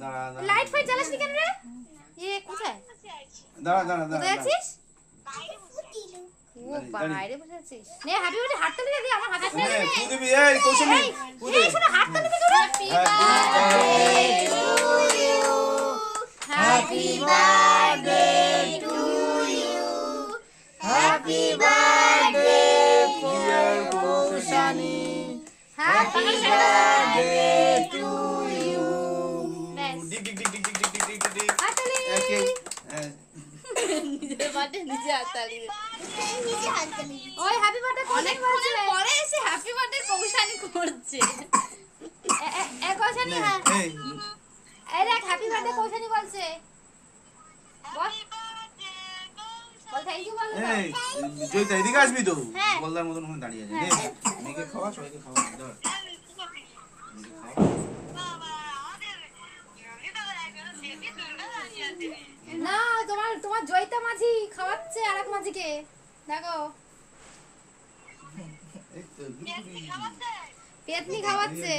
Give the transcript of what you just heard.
দাঁড়া দাঁড়া light fight জ্বালাসনি কেন রে? কোথায়? দাঁড়া দাঁড়া দাঁড়া কোথায় আছিস? ও দাঁড়িয়ে। বাইরে বসে আছিস। নে হ্যাপি বার্থডে হাততালি দিয়ে দে, আমার হাতে নে হাততালি দে। দিবি এই কৌশলী এই শোনো হাততালি দে তোরা। Happy birthday to you, happy birthday dear Koushani happy birthday to you. ডিক ডিক ডিক ডিক ডিক ডিক ডিক ডিক ডিক হাততালি। একে নিজের বার্থডে নিজে হাততালি। ওই হ্যাপি বার্থডে অনেক পরে এসে হ্যাপি বার্থডে কৌশানী করছে। কৌশানী হ্যাঁ এই এই দেখ হ্যাপি বার্থডে কৌশানী বলছে। বল বল থ্যাংক ইউ বল। এই জয়িতা এদিকে আসবি তো হ্যাঁ। বলদার মতন ওখানে দাঁড়িয়ে আছে নে মেয়েকে খাওয়া সবাইকে খাওয়া ধর না তোমার জয়িতা মাঝি খাওয়াচ্ছে আরেক মাঝিকে দেখো এই তো পেতনি খাওয়াচ্ছে।